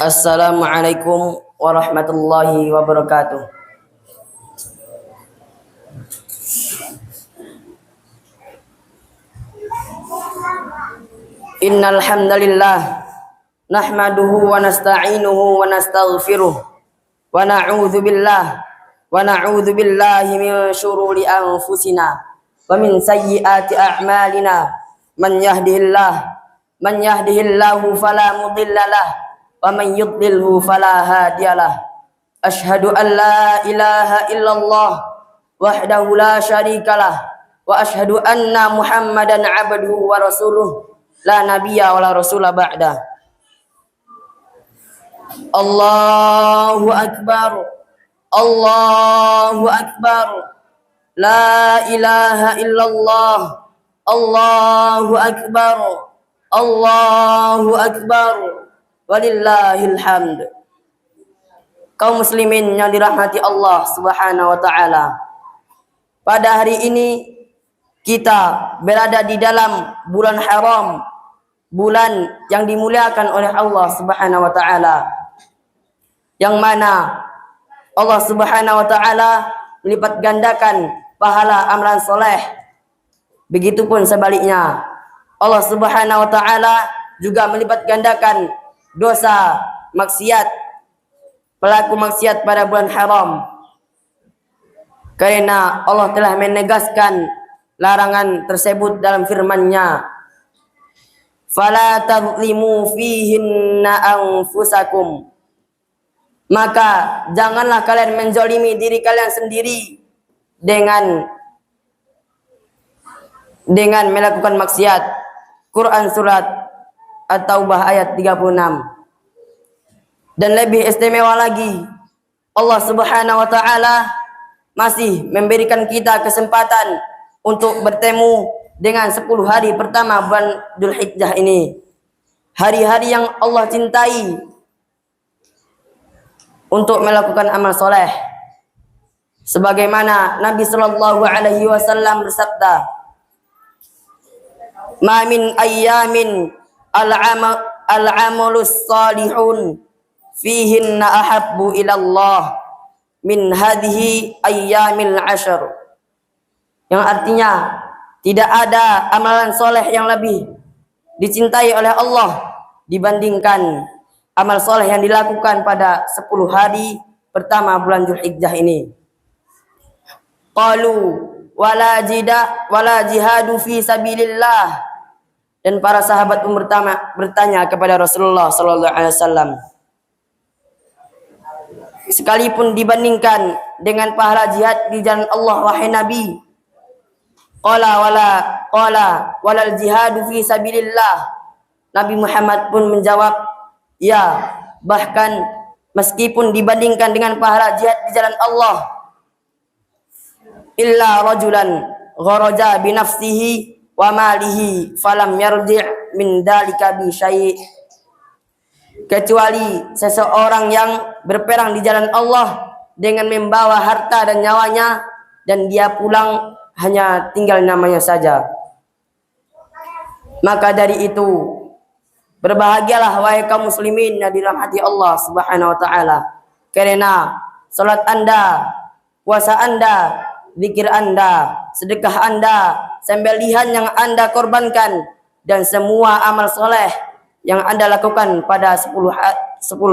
Assalamualaikum warahmatullahi wabarakatuh. Innal hamdalillah nahmaduhu wa nasta'inuhu wa nastaghfiruh wa na'udzu billahi min syururi anfusina wa min sayyiati a'malina man yahdihillahu fala mudhillalah wa man yudlilhu fala hadiyalah. Asyhadu an la ilaha illallah wahdahu la syarikalah wa asyhadu anna Muhammadan abduhu wa rasuluh la nabiyya wa la rasula ba'da. Allahu akbar, Allahu akbar, la ilaha illallah, Allahu akbar, Allahu akbar, walillahil hamd. Kaum muslimin yang dirahmati Allah Subhanahu wa taala. Pada hari ini kita berada di dalam bulan haram, bulan yang dimuliakan oleh Allah Subhanahu wa taala, yang mana Allah Subhanahu wa taala melipat gandakan pahala amalan soleh. Begitupun sebaliknya, Allah Subhanahu wa taala juga melipat gandakan dosa maksiat, pelaku maksiat pada bulan haram. Karena Allah telah menegaskan larangan tersebut dalam firman-Nya, fala tadlimu fihinna anfusakum, maka janganlah kalian menzalimi diri kalian sendiri dengan melakukan maksiat. Quran surat At-Taubah ayat 36. Dan lebih istimewa lagi, Allah Subhanahu wa taala masih memberikan kita kesempatan untuk bertemu dengan 10 hari pertama bulan Dzulhijjah ini. Hari-hari yang Allah cintai untuk melakukan amal soleh. Sebagaimana Nabi sallallahu alaihi wasallam bersabda, "Ma min ayyamin al-amalus salihun fihinna ahabbu ilallah min hadhihi ayyamil ashr." Yang artinya, tidak ada amalan soleh yang lebih dicintai oleh Allah dibandingkan amal soleh yang dilakukan pada 10 hari pertama bulan Dzulhijjah ini. Qalu wala jihadu fi sabilillah. Dan para sahabat bertanya kepada Rasulullah sallallahu alaihi wasallam, sekalipun dibandingkan dengan pahala jihad di jalan Allah, wahai Nabi. Qala walal jihadu fi sabilillah. Nabi Muhammad pun menjawab, ya, bahkan meskipun dibandingkan dengan pahala jihad di jalan Allah, illa rajulan gharaja bi nafsihi wa malihi falam yarji' min dalika bi syai', kecuali seseorang yang berperang di jalan Allah dengan membawa harta dan nyawanya, dan dia pulang hanya tinggal namanya saja. Maka dari itu, berbahagialah wahai kaum muslimin yang dirahmati Allah Subhanahu wa taala, karena salat Anda, puasa Anda, zikir Anda, sedekah Anda, sembelihan yang Anda korbankan, dan semua amal soleh yang Anda lakukan pada 10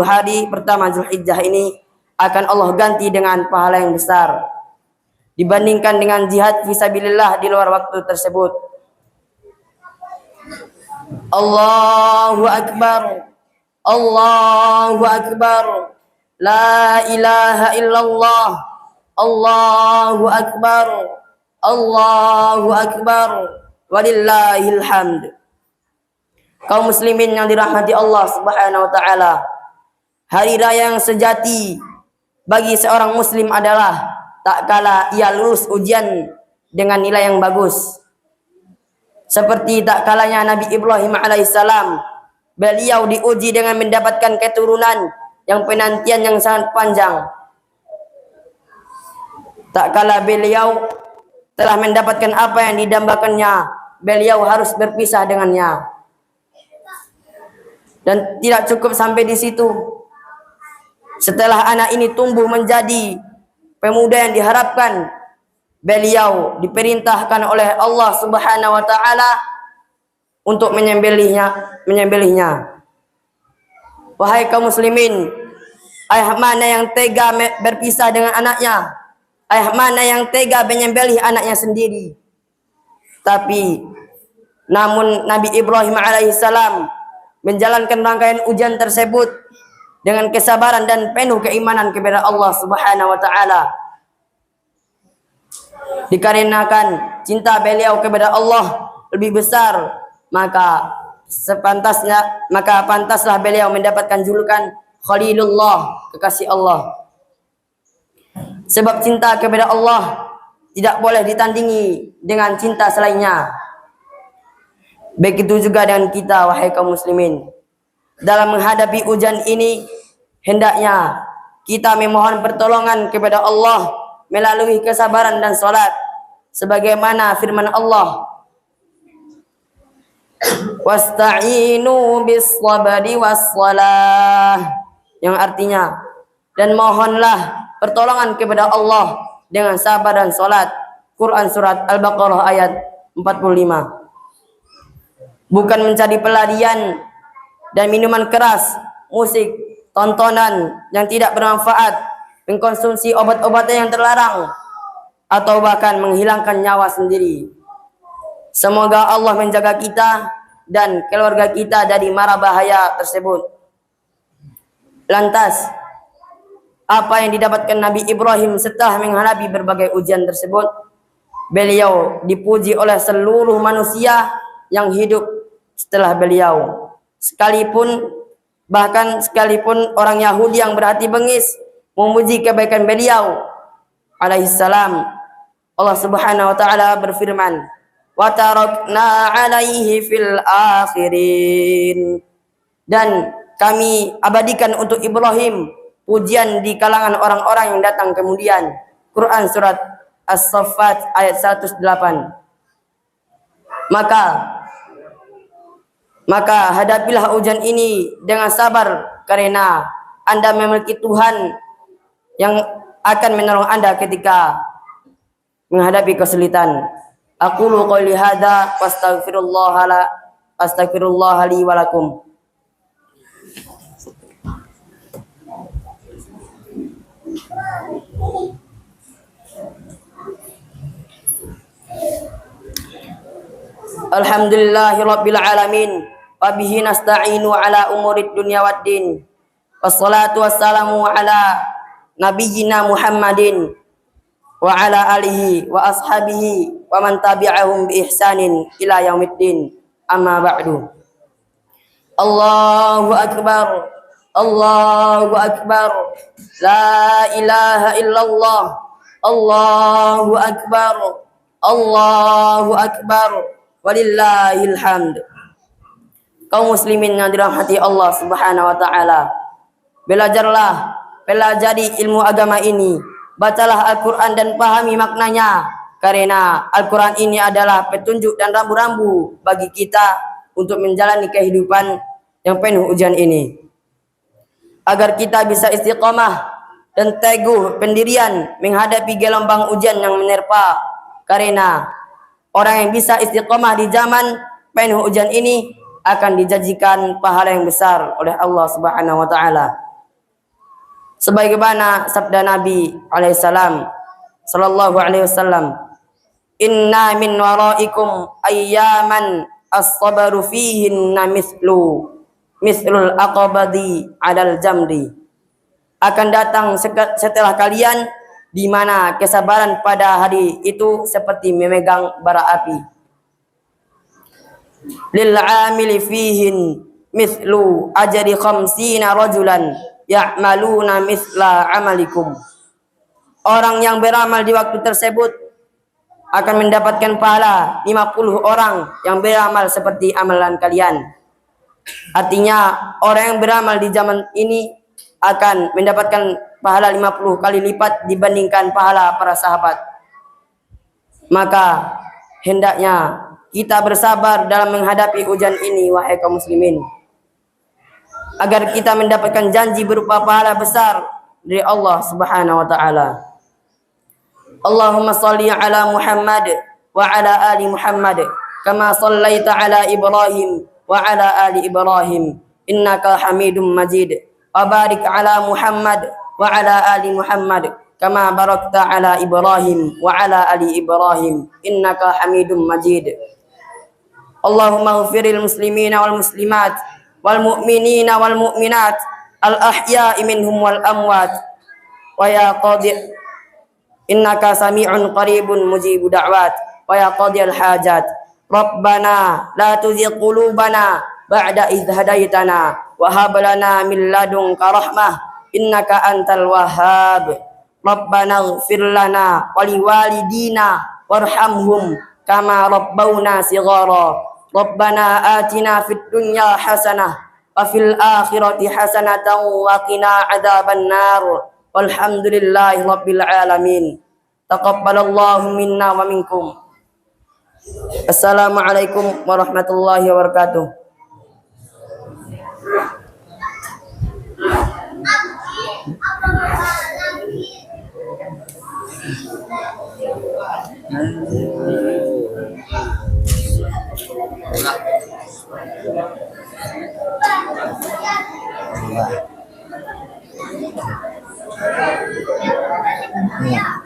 hari pertama Dzulhijjah ini akan Allah ganti dengan pahala yang besar dibandingkan dengan jihad fisabilillah di luar waktu tersebut. Allahu akbar, Allahu akbar, la ilaha illallah, Allahu akbar, Allahu akbar, walillahil hamd. Kaum muslimin yang dirahmati Allah Subhanahu wa taala, hari raya yang sejati bagi seorang muslim adalah tak kala ia lulus ujian dengan nilai yang bagus. Seperti tak kalanya Nabi Ibrahim alaihissalam, beliau diuji dengan mendapatkan keturunan yang penantian yang sangat panjang. tak kala beliau telah mendapatkan apa yang didambakannya, beliau harus berpisah dengannya. Dan tidak cukup sampai di situ. Setelah anak ini tumbuh menjadi pemuda yang diharapkan, beliau diperintahkan oleh Allah Subhanahu wa taala untuk menyembelihnya. Wahai kaum muslimin, ayah mana yang tega berpisah dengan anaknya? Ayah mana yang tega menyembelih anaknya sendiri? Tapi namun Nabi Ibrahim alaihissalam menjalankan rangkaian ujian tersebut dengan kesabaran dan penuh keimanan kepada Allah Subhanahu wa taala. Dikarenakan cinta beliau kepada Allah lebih besar, maka pantaslah beliau mendapatkan julukan Khalilullah, kekasih Allah. Sebab cinta kepada Allah tidak boleh ditandingi dengan cinta selainnya. Begitu juga dengan kita, wahai kaum muslimin. Dalam menghadapi ujian ini, hendaknya kita memohon pertolongan kepada Allah melalui kesabaran dan salat. Sebagaimana firman Allah, wasta'inu bis-sabri was-salah, yang artinya, dan mohonlah pertolongan kepada Allah dengan sabar dan salat. Quran surat Al-Baqarah ayat 45. Bukan mencari pelarian dan minuman keras, musik, tontonan yang tidak bermanfaat, mengkonsumsi obat-obatan yang terlarang, atau bahkan menghilangkan nyawa sendiri. Semoga Allah menjaga kita dan keluarga kita dari mara bahaya tersebut. Lantas, apa yang didapatkan Nabi Ibrahim setelah menghadapi berbagai ujian tersebut? Beliau dipuji oleh seluruh manusia yang hidup setelah beliau. Sekalipun orang Yahudi yang berhati bengis memuji kebaikan beliau alaihissalam. Allah Subhanahu wa taala berfirman, "Wa tarakna 'alaihi fil akhirin." Dan kami abadikan untuk Ibrahim pujian di kalangan orang-orang yang datang kemudian. Quran surat As-Saffat ayat 108. Maka hadapilah ujian ini dengan sabar, karena Anda memiliki Tuhan yang akan menolong Anda ketika menghadapi kesulitan. Aqulu qouli hadza wastaghfirullah li wa lakum. Alhamdulillahirabbil alamin wa bihi nasta'inu ala umurid dunya waddin. Wassalatu wassalamu ala nabiyyina Muhammadin wa ala alihi wa ashabihi wa man tabi'ahum bi ihsanin ila yaumiddin. Amma ba'du. Allahu akbar. Allahu akbar. La ilaha illallah. Allahu akbar. Allahu akbar. Walillahil hamd. Kaum muslimin yang dirahmati Allah Subhanahu wa taala, pelajari ilmu agama ini, bacalah Al-Qur'an dan pahami maknanya, karena Al-Qur'an ini adalah petunjuk dan rambu-rambu bagi kita untuk menjalani kehidupan yang penuh ujian ini. Agar kita bisa istiqamah dan teguh pendirian menghadapi gelombang ujian yang menerpa, karena orang yang bisa istiqamah di zaman penuh ujian ini akan dijanjikan pahala yang besar oleh Allah Subhanahu wa taala. Sebagaimana sabda Nabi alaihissalam sallallahu alaihi wasallam, "Inna min waraikum ayyaman as-sabru fihinna mithlul aqabadi 'alal jamri." Akan datang setelah kalian di mana kesabaran pada hari itu seperti memegang bara api. Lil 'amili fihin mithlu ajri 50 rajulan ya'maluna mithla 'amalikum. Orang yang beramal di waktu tersebut akan mendapatkan pahala 50 orang yang beramal seperti amalan kalian. Artinya, orang yang beramal di zaman ini akan mendapatkan pahala 50 kali lipat dibandingkan pahala para sahabat. Maka hendaknya kita bersabar dalam menghadapi ujian ini, wahai kaum muslimin, agar kita mendapatkan janji berupa pahala besar dari Allah Subhanahu wa taala. Allahumma shalli ala Muhammad wa ala ali Muhammad kama shallaita ala Ibrahim wa ala ali Ibrahim innaka Hamidum Majid. Wa barik ala Muhammad wa ala ali Muhammad kama barakta ala Ibrahim wa ala ali Ibrahim innaka Hamidum Majid. Allahumma ighfiril muslimina wal muslimat wal mu'minina wal mu'minat al ahya'i minhum wal amwat wa ya qadi innaka sami'un qaribun mujibu da'wat wa ya qadiyal hajat. Rabbana la tuzigh qulubana ba'da idh hadaitana wa hab lana min ladunka rahmah innaka antal wahhab. Rabbana ighfir lana wa liwalidina warhamhum kama rabbawna shighara. Rabbana atina fid dunya hasanah wa fil akhirati hasanatan wa qina adzaban nar. Walhamdulillahi rabbil alamin. Taqabbalallahu minna wa minkum. Assalamualaikum warahmatullahi wabarakatuh. Iya.